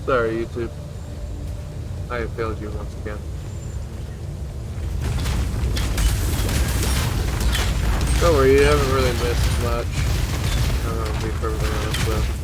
Sorry, YouTube. I have failed you once again. Don't worry, you haven't really missed much. To be perfectly honest with.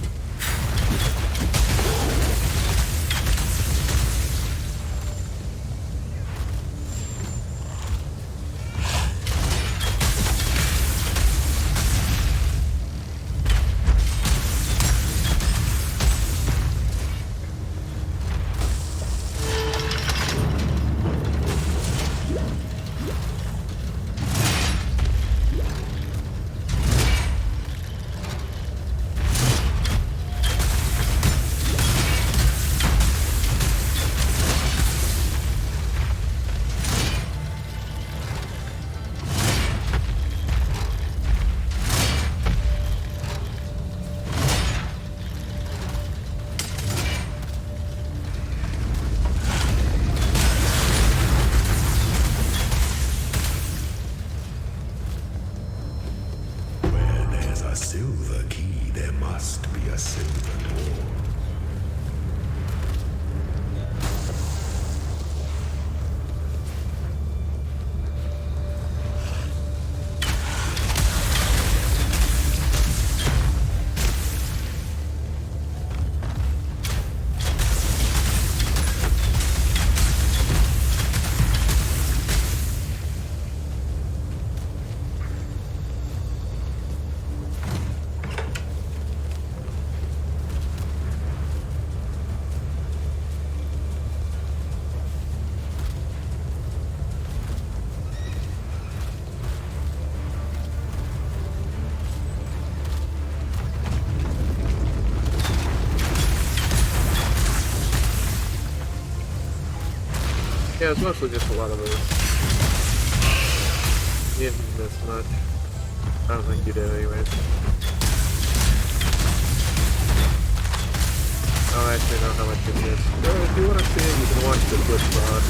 Yeah, it's mostly just a lot of those. You didn't miss much. I don't think you did anyways. Oh, actually, I don't know how much you missed. If you want to see it, you can watch the Twitch VOD.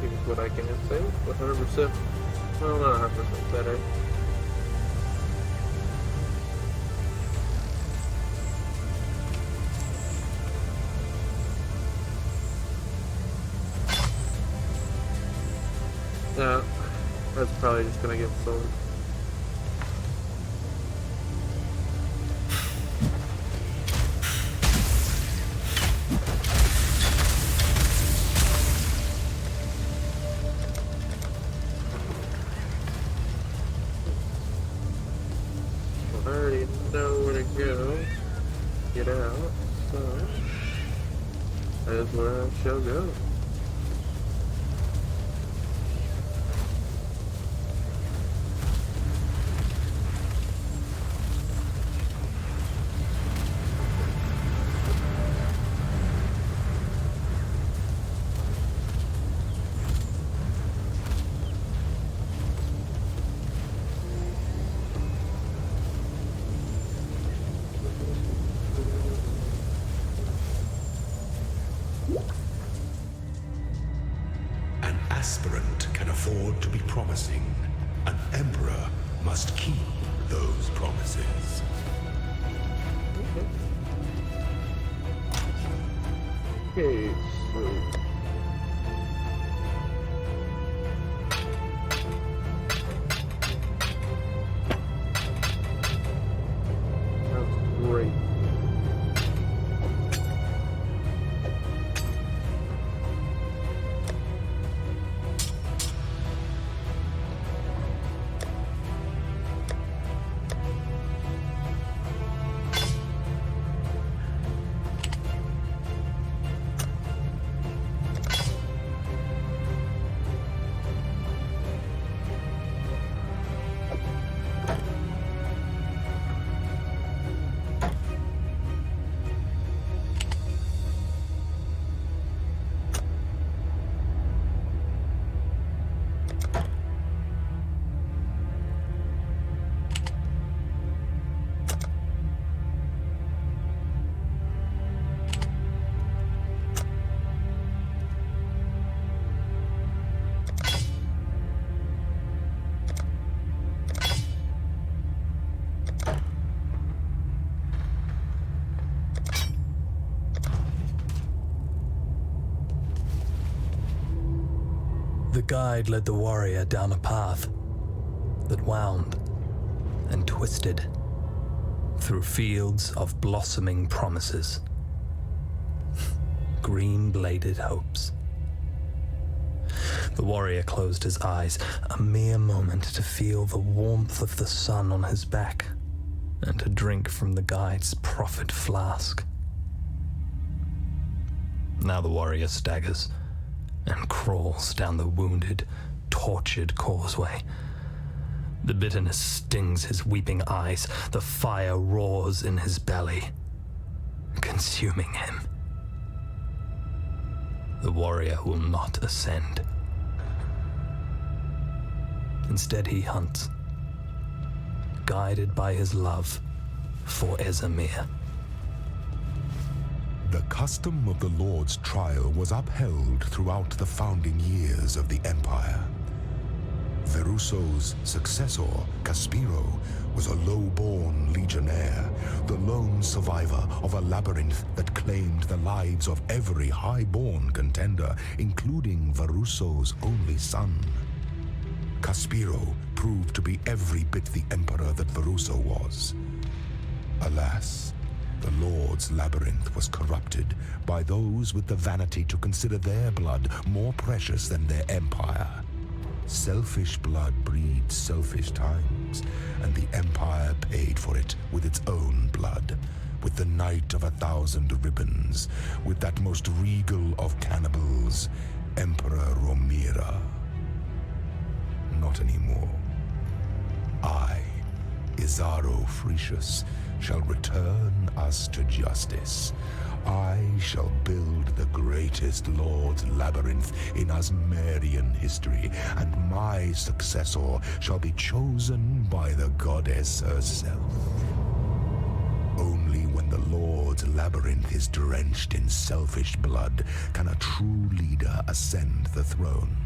Here's what I can say, 100% Well, not 100% better. Yeah, that's probably just gonna get sold. I already know where to go. Get out, so that is where I shall go. An aspirant can afford to be promising. An emperor must keep those promises. Okay, so that's great. The guide led the warrior down a path that wound and twisted through fields of blossoming promises, green-bladed hopes. The warrior closed his eyes, a mere moment to feel the warmth of the sun on his back and to drink from the guide's proffered flask. Now the warrior staggers and crawls down the wounded, tortured causeway. The bitterness stings his weeping eyes. The fire roars in his belly, consuming him. The warrior will not ascend. Instead, he hunts, guided by his love for Ezamir. The custom of the Lord's trial was upheld throughout the founding years of the Empire. Verusso's successor, Caspiro, was a low-born legionnaire, the lone survivor of a labyrinth that claimed the lives of every high-born contender, including Verusso's only son. Caspiro proved to be every bit the emperor that Verusso was. Alas, the Lord's labyrinth was corrupted by those with the vanity to consider their blood more precious than their empire. Selfish blood breeds selfish times, and the Empire paid for it with its own blood, with the Knight of 1,000 Ribbons, with that most regal of cannibals, Emperor Romira. Not anymore. I, Isaro Frecius, shall return us to justice. I shall build the greatest Lord's labyrinth in Asmerian history, and my successor shall be chosen by the goddess herself. Only when the Lord's labyrinth is drenched in selfish blood can a true leader ascend the throne.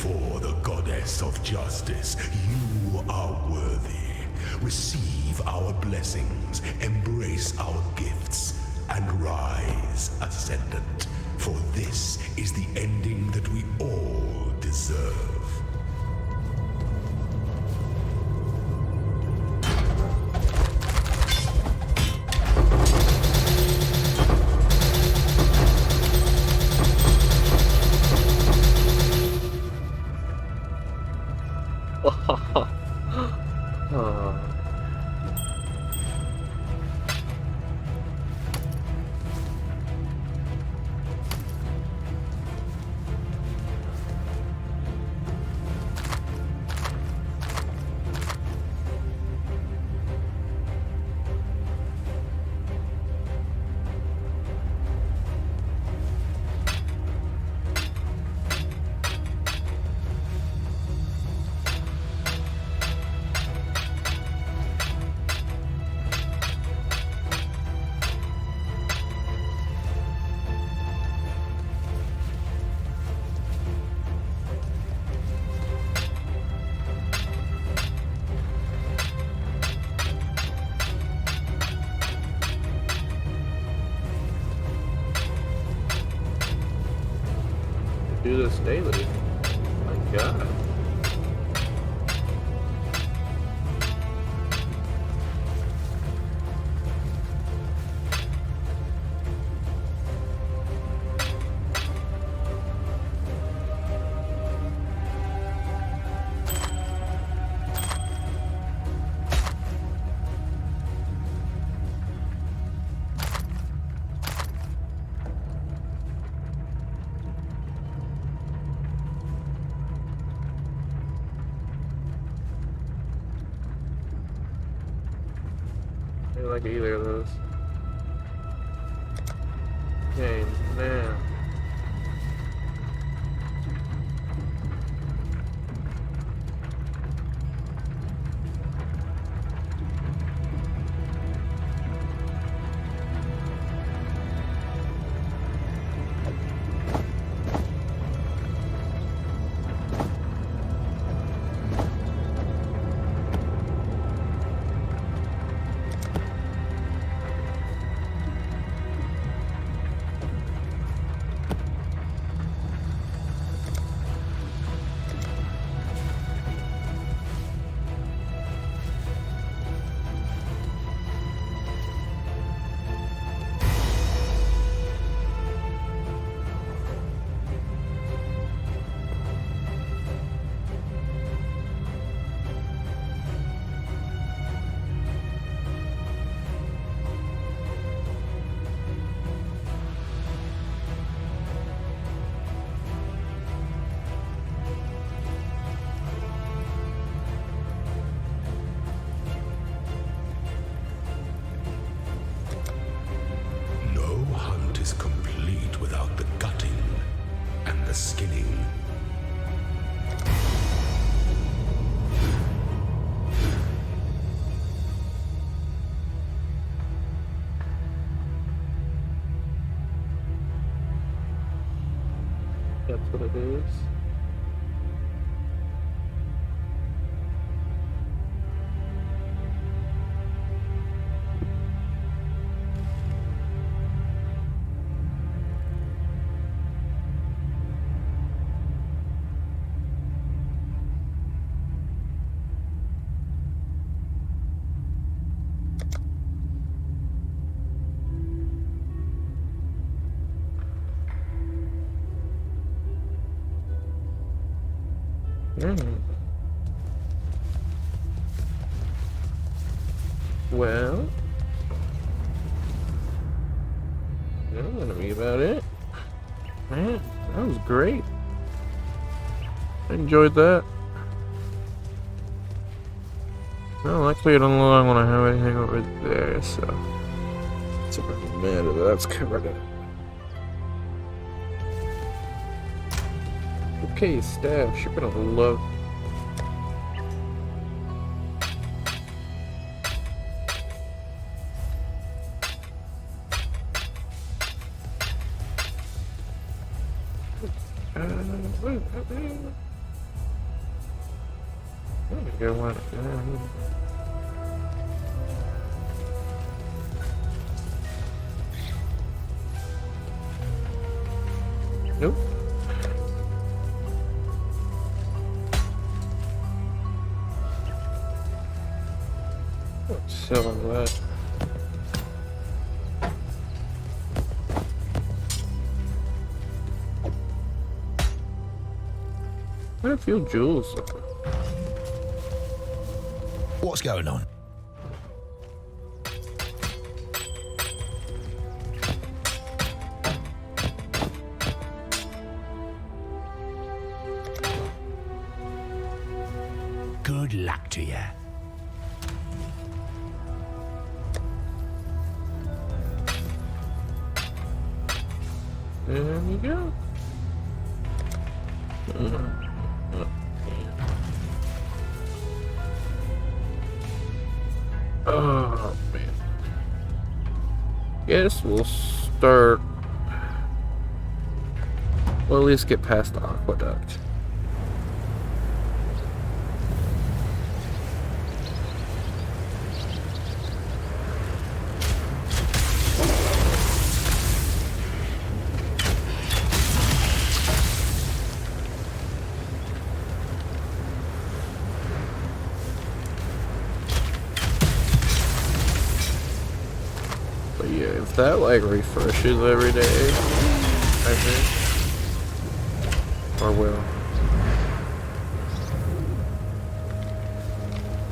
before the goddess of justice. You are worthy. Receive our blessings, embrace our gifts, and rise, Ascendant. For this is the ending that we all deserve. Do this daily. My God. I don't like either of those. Okay, now. skinning. That's what it is. Well, that's gonna be about it. Man, that was great. I enjoyed that. Well, luckily I don't know I want to have anything over there, so it's about matter that that's covered up. Okay, staff, you're gonna love. Good one. Nope. Selling that. Quite a few jewels. What's going on? Good luck to you. There we go. Oh man. Guess we'll start. Well, at least get past the aqueduct. But yeah, if that like refreshes every day, I think. Or will.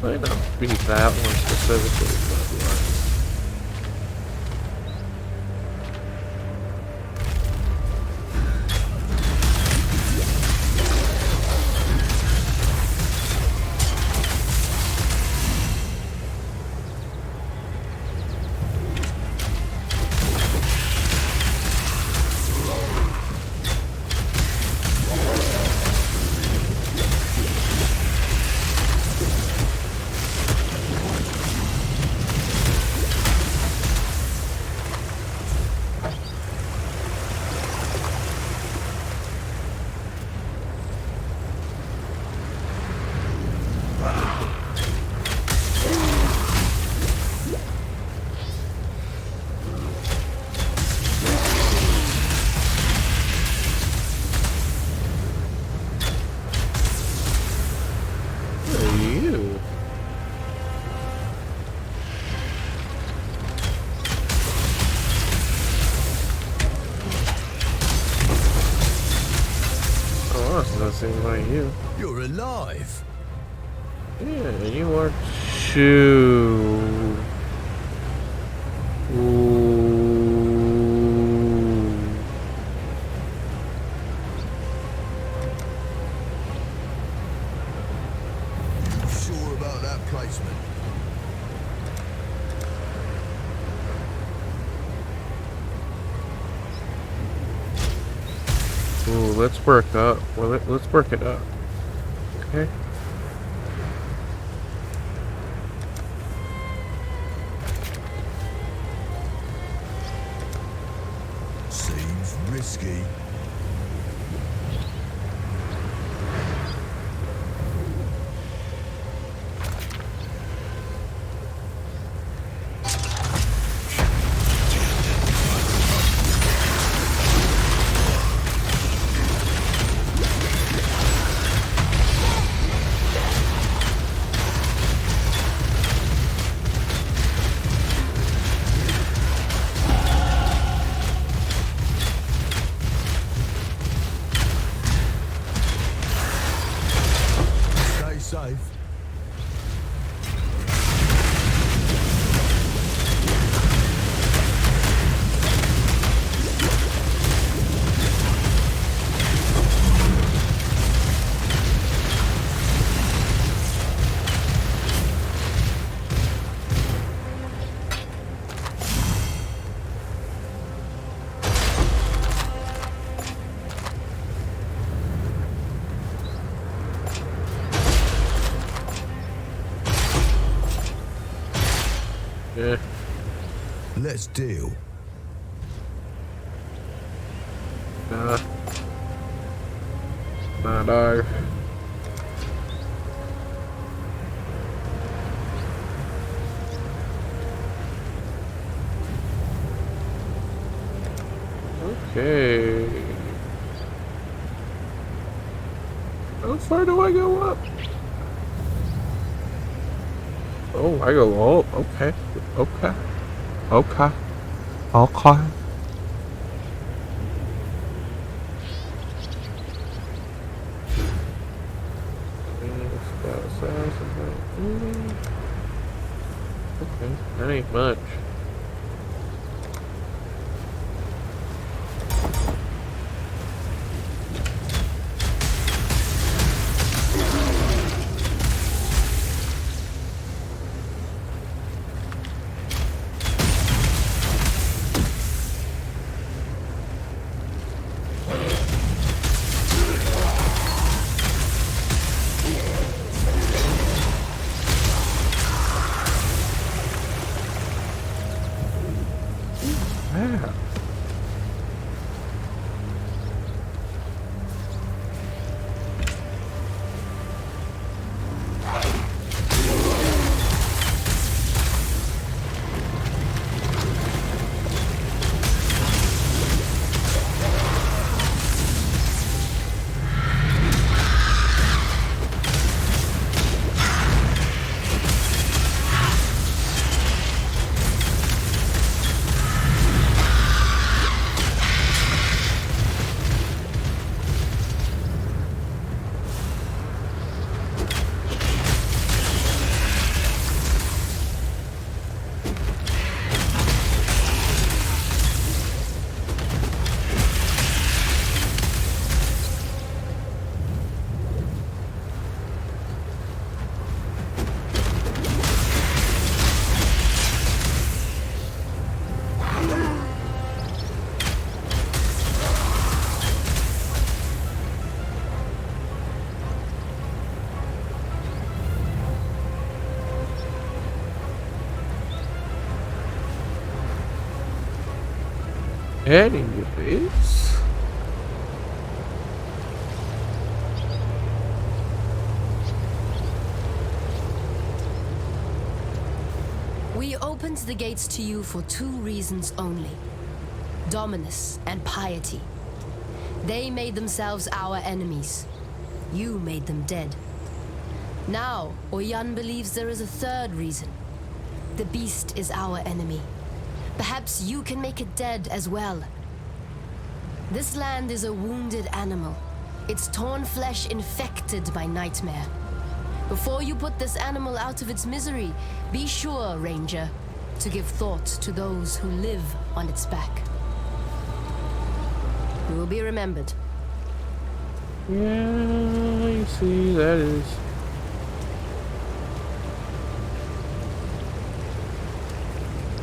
Might not be that one specifically, but yeah. You. Oh, that's nothing like you. You're alive. Yeah, you are too. Ooh. You sure about that placement? Ooh, let's work up. Well, let's work it up. Okay. Seems risky. Stay safe. Yeah. Let's deal. No. Okay. How far do I go up? Oh, I go up. Okay. Okay. Okay. Okay. Okay, that ain't much. Yeah. Anyways. We opened the gates to you for two reasons only: dominus and piety. They made themselves our enemies. You made them dead. Now, Oyan believes there is a third reason. The beast is our enemy. Perhaps you can make it dead as well. This land is a wounded animal. Its torn flesh infected by nightmare. Before you put this animal out of its misery, be sure, Ranger, to give thought to those who live on its back. You will be remembered. Yeah, you see, that is.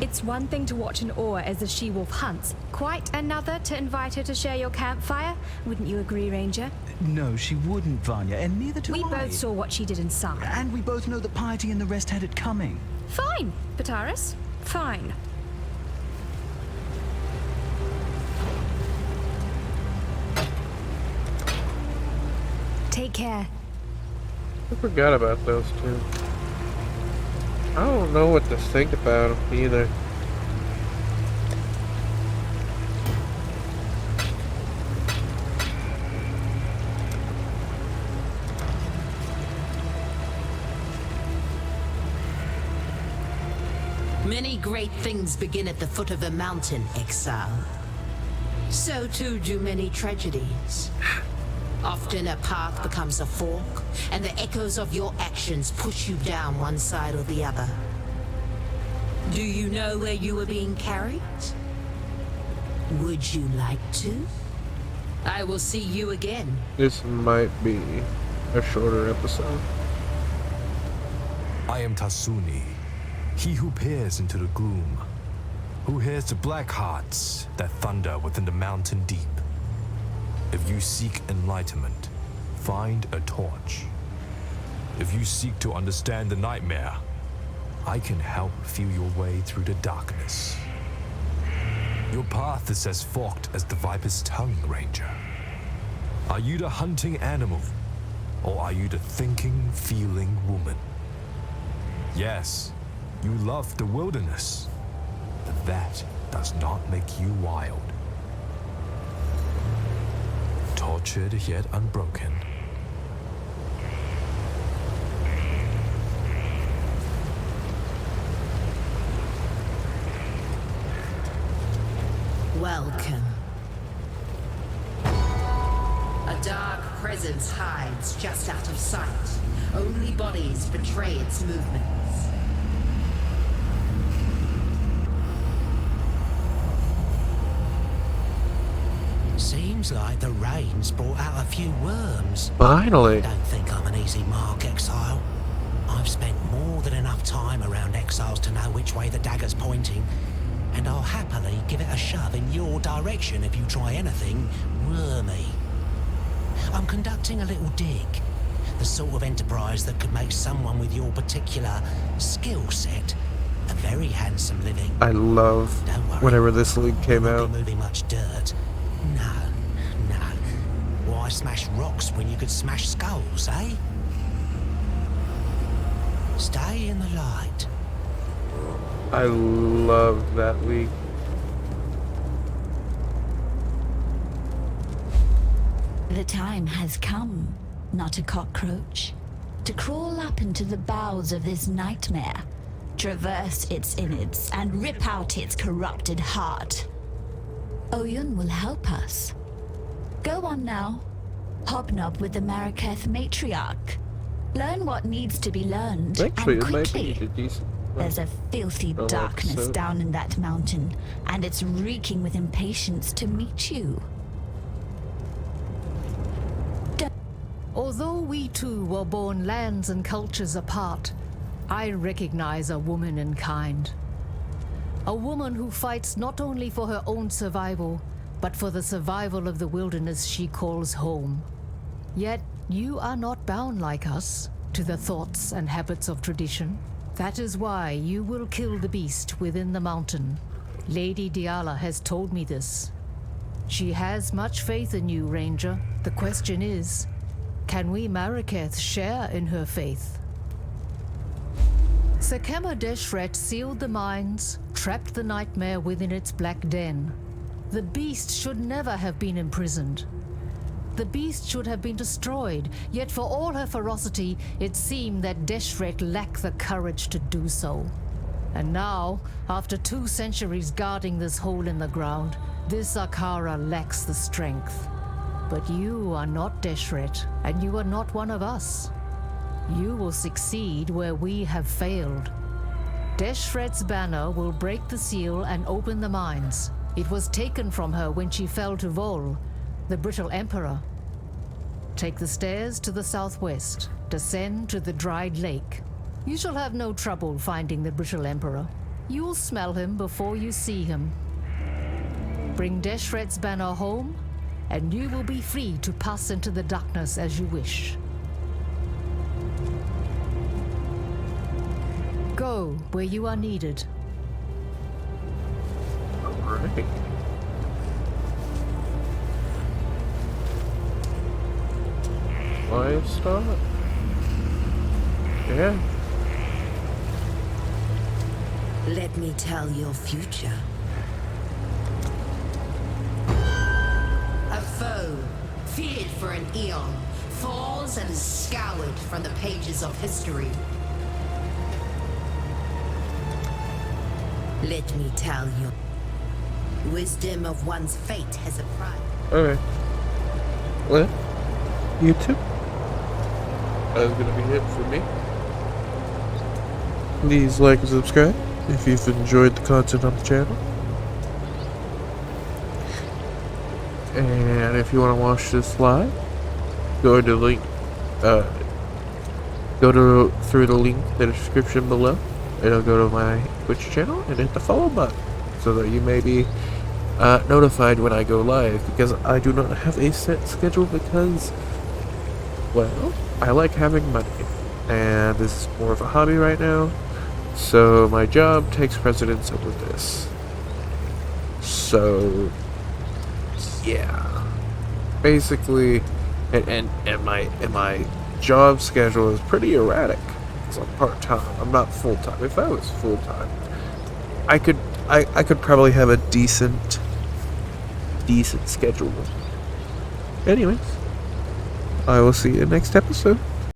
It's one thing to watch an Aur as the she-wolf hunts, quite another to invite her to share your campfire. Wouldn't you agree, Ranger? No, she wouldn't, Vanya, and neither do We I. both saw what she did inside. And we both know that Piety and the rest had it coming. Fine, Pataris. Fine. Take care. I forgot about those two. I don't know what to think about them either. Many great things begin at the foot of a mountain, Exile. So too do many tragedies. Often a path becomes a fork, and the echoes of your actions push you down one side or the other. Do you know where you are being carried? Would you like to? I will see you again. This might be a shorter episode. I am Tasuni, he who peers into the gloom, who hears the black hearts that thunder within the mountain deep. If you seek enlightenment, find a torch. If you seek to understand the nightmare, I can help feel your way through the darkness. Your path is as forked as the viper's tongue, Ranger. Are you the hunting animal, or are you the thinking, feeling woman? Yes, you love the wilderness, but that does not make you wild. tortured yet unbroken. Welcome. A dark presence hides just out of sight. Only bodies betray its movements. Seems like the rain's brought out a few worms. Finally. Don't think I'm an easy mark, Exile. I've spent more than enough time around Exiles to know which way the dagger's pointing, and I'll happily give it a shove in your direction if you try anything wormy. I'm conducting a little dig, the sort of enterprise that could make someone with your particular skill set a very handsome living. I love Don't worry, whenever this league came won't out. be moving much dirt. No. Why smash rocks when you could smash skulls, eh? Stay in the light. I love that league. The time has come, not a cockroach, to crawl up into the bowels of this nightmare, traverse its innards, and rip out its corrupted heart. Oyun will help us. Go on now. Hobnob with the Maraketh matriarch. Learn what needs to be learned, Actually, and it might quickly. be a decent. There's a filthy Oh, darkness so- down in that mountain, and it's reeking with impatience to meet you. Although we two were born lands and cultures apart, I recognize a woman in kind. A woman who fights not only for her own survival, but for the survival of the wilderness she calls home. Yet you are not bound like us to the thoughts and habits of tradition. That is why you will kill the beast within the mountain. Lady Diala has told me this. She has much faith in you, Ranger. The question is, can we Maraketh share in her faith? Sekema Deshret sealed the mines, trapped the nightmare within its black den. The beast should never have been imprisoned. The beast should have been destroyed, yet for all her ferocity, it seemed that Deshret lacked the courage to do so. And now, after 2 centuries guarding this hole in the ground, this Akara lacks the strength. But you are not Deshret, and you are not one of us. You will succeed where we have failed. Deshret's banner will break the seal and open the mines. It was taken from her when she fell to Vol, the brittle emperor. Take the stairs to the southwest. Descend to the dried lake. You shall have no trouble finding the brittle emperor. You'll smell him before you see him. Bring Deshret's banner home, and you will be free to pass into the darkness as you wish. Go where you are needed. Alright. Livestock? Yeah. Let me tell your future. A foe, feared for an eon, falls and is scoured from the pages of history. Let me tell you. Wisdom of one's fate has a price. Okay. Well, YouTube. That's gonna be it for me. Please like and subscribe if you've enjoyed the content on the channel. And if you want to watch this live, go to the link. Through the link in the description below. It'll go to my Twitch channel and hit the follow button so that you may be notified when I go live, because I do not have a set schedule because, well, I like having money and this is more of a hobby right now, so my job takes precedence over this. So yeah, basically, and my job schedule is pretty erratic. I'm part-time. I'm not full-time. If I was full-time, I could probably have a decent schedule. anyways, I will see you next episode.